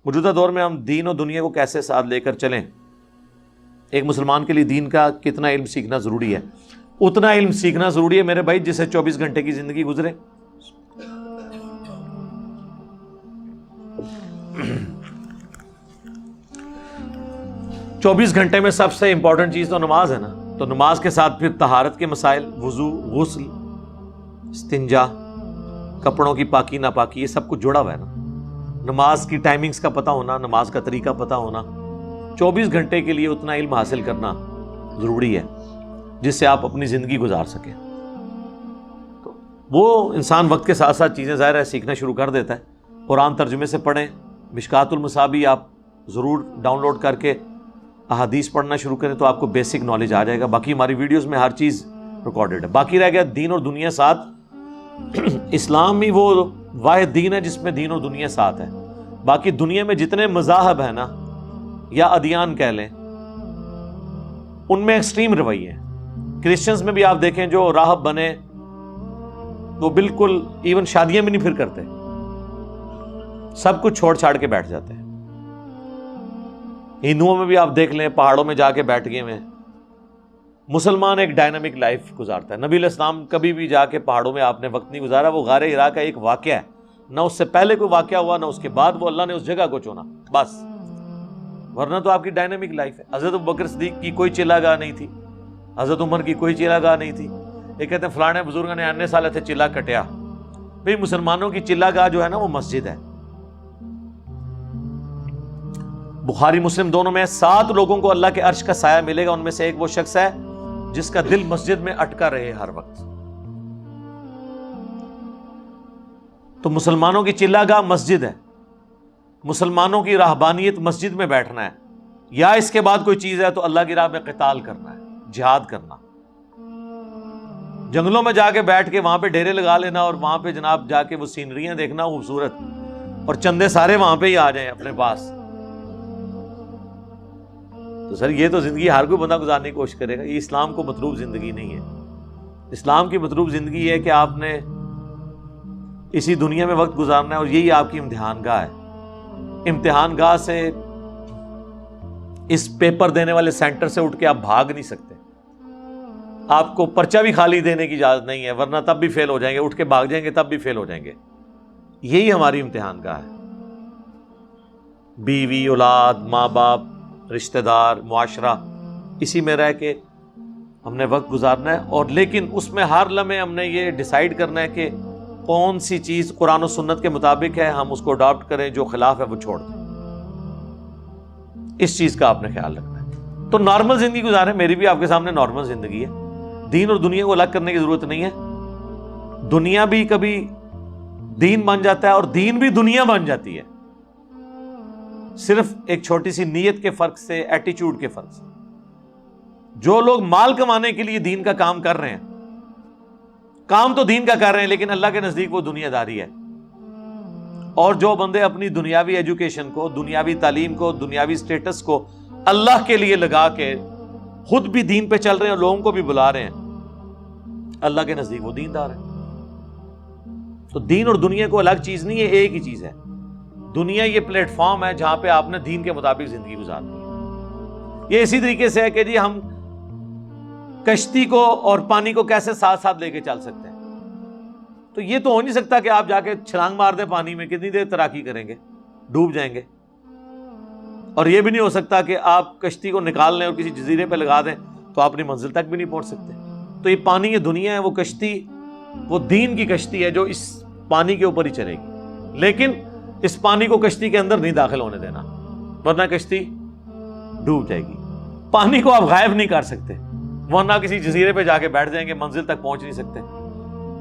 موجودہ دور میں ہم دین اور دنیا کو کیسے ساتھ لے کر چلیں؟ ایک مسلمان کے لیے دین کا کتنا علم سیکھنا ضروری ہے؟ اتنا علم سیکھنا ضروری ہے میرے بھائی جسے 24 گھنٹے کی زندگی گزرے. 24 گھنٹے میں سب سے امپورٹنٹ چیز تو نماز ہے نا. تو نماز کے ساتھ پھر طہارت کے مسائل، وضو، غسل، استنجا، کپڑوں کی پاکی ناپاکی، یہ سب کچھ جڑا ہوا ہے نا. نماز کی ٹائمنگز کا پتہ ہونا، نماز کا طریقہ پتہ ہونا، 24 گھنٹے کے لیے اتنا علم حاصل کرنا ضروری ہے جس سے آپ اپنی زندگی گزار سکیں. تو وہ انسان وقت کے ساتھ ساتھ چیزیں ظاہر ہے سیکھنا شروع کر دیتا ہے. قرآن ترجمے سے پڑھیں، مشکات المصابیح آپ ضرور ڈاؤن لوڈ کر کے احادیث پڑھنا شروع کریں تو آپ کو بیسک نالج آ جائے گا. باقی ہماری ویڈیوز میں ہر چیز ریکارڈڈ ہے. باقی رہ گیا دین اور دنیا ساتھ. اسلام ہی وہ واحد دین ہے جس میں دین اور دنیا ساتھ ہے. باقی دنیا میں جتنے مذاہب ہیں نا یا ادیان کہہ لیں، ان میں ایکسٹریم رویے ہیں. کرسچنز میں بھی آپ دیکھیں جو راہب بنے وہ بالکل ایون شادیاں بھی نہیں پھر کرتے، سب کچھ چھوڑ چھاڑ کے بیٹھ جاتے ہیں. ہندوؤں میں بھی آپ دیکھ لیں پہاڑوں میں جا کے بیٹھ گئے ہوئے. مسلمان ایک ڈائنامک لائف گزارتا ہے. نبی علیہ السلام کبھی بھی جا کے پہاڑوں میں آپ نے وقت نہیں گزارا. وہ غار ہرا کا ایک واقعہ ہے، نہ اس سے پہلے کوئی واقعہ ہوا نہ اس کے بعد. وہ اللہ نے اس جگہ کو چنا بس، ورنہ تو آپ کی ڈائنامک لائف ہے. حضرت ابوبکر صدیق کی کوئی چلا گاہ نہیں تھی، حضرت عمر کی کوئی چلا گاہ نہیں تھی. یہ کہتے ہیں فلانے بزرگ نے آنے سال تھے چلا کٹیا. بھئی مسلمانوں کی چلا گاہ جو ہے نا وہ مسجد ہے. بخاری مسلم دونوں میں 7 لوگوں کو اللہ کے عرش کا سایہ ملے گا. ان میں سے ایک وہ شخص ہے جس کا دل مسجد میں اٹکا رہے ہر وقت. تو مسلمانوں کی چلا گاہ مسجد ہے. مسلمانوں کی راہبانیت مسجد میں بیٹھنا ہے، یا اس کے بعد کوئی چیز ہے تو اللہ کی راہ میں قتال کرنا ہے، جہاد کرنا. جنگلوں میں جا کے بیٹھ کے وہاں پہ ڈیرے لگا لینا اور وہاں پہ جناب جا کے وہ سینریاں دیکھنا خوبصورت، اور چندے سارے وہاں پہ ہی آ جائیں اپنے پاس. تو سر یہ تو زندگی ہر کوئی بندہ گزارنے کی کوشش کرے گا. یہ اسلام کو مطلوب زندگی نہیں ہے. اسلام کی مطلوب زندگی ہے کہ آپ نے اسی دنیا میں وقت گزارنا ہے اور یہی آپ کی امتحان گاہ ہے. امتحان گاہ سے، اس پیپر دینے والے سینٹر سے اٹھ کے آپ بھاگ نہیں سکتے. آپ کو پرچہ بھی خالی دینے کی اجازت نہیں ہے، ورنہ تب بھی فیل ہو جائیں گے. اٹھ کے بھاگ جائیں گے تب بھی فیل ہو جائیں گے. یہی ہماری امتحان گاہ ہے. بیوی، اولاد، ماں باپ، رشتہ دار، معاشرہ، اسی میں رہ کے ہم نے وقت گزارنا ہے. اور لیکن اس میں ہر لمحے ہم نے یہ ڈیسائیڈ کرنا ہے کہ کون سی چیز قرآن و سنت کے مطابق ہے ہم اس کو اڈاپٹ کریں، جو خلاف ہے وہ چھوڑ دیں. اس چیز کا آپ نے خیال رکھنا ہے. تو نارمل زندگی گزاریں. میری بھی آپ کے سامنے نارمل زندگی ہے. دین اور دنیا کو الگ کرنے کی ضرورت نہیں ہے. دنیا بھی کبھی دین بن جاتا ہے اور دین بھی دنیا بن جاتی ہے، صرف ایک چھوٹی سی نیت کے فرق سے، ایٹیچیوڈ کے فرق سے. جو لوگ مال کمانے کے لیے دین کا کام کر رہے ہیں، کام تو دین کا کر رہے ہیں لیکن اللہ کے نزدیک وہ دنیا داری ہے. اور جو بندے اپنی دنیاوی ایجوکیشن کو، دنیاوی تعلیم کو، دنیاوی سٹیٹس کو اللہ کے لیے لگا کے خود بھی دین پہ چل رہے ہیں اور لوگوں کو بھی بلا رہے ہیں، اللہ کے نزدیک وہ دیندار ہے. تو دین اور دنیا کو الگ چیز نہیں ہے، ایک ہی چیز ہے. دنیا یہ پلیٹ فارم ہے جہاں پہ آپ نے دین کے مطابق زندگی گزارنی ہے. یہ اسی طریقے سے ہے کہ جی ہم کشتی کو اور پانی کو کیسے ساتھ ساتھ لے کے چل سکتے ہیں. تو یہ تو ہو نہیں سکتا کہ آپ جا کے چھلانگ مار دیں پانی میں، کتنی دیر تیراکی کریں گے، ڈوب جائیں گے. اور یہ بھی نہیں ہو سکتا کہ آپ کشتی کو نکال لیں اور کسی جزیرے پہ لگا دیں تو آپ اپنی منزل تک بھی نہیں پہنچ سکتے. تو یہ پانی، یہ دنیا ہے، وہ کشتی، وہ دین کی کشتی ہے جو اس پانی کے اوپر ہی چلے گی. لیکن اس پانی کو کشتی کے اندر نہیں داخل ہونے دینا، ورنہ کشتی ڈوب جائے گی. پانی کو آپ غائب نہیں کر سکتے، ورنہ کسی جزیرے پہ جا کے بیٹھ جائیں گے، منزل تک پہنچ نہیں سکتے.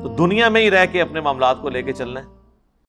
تو دنیا میں ہی رہ کے اپنے معاملات کو لے کے چلنا ہے.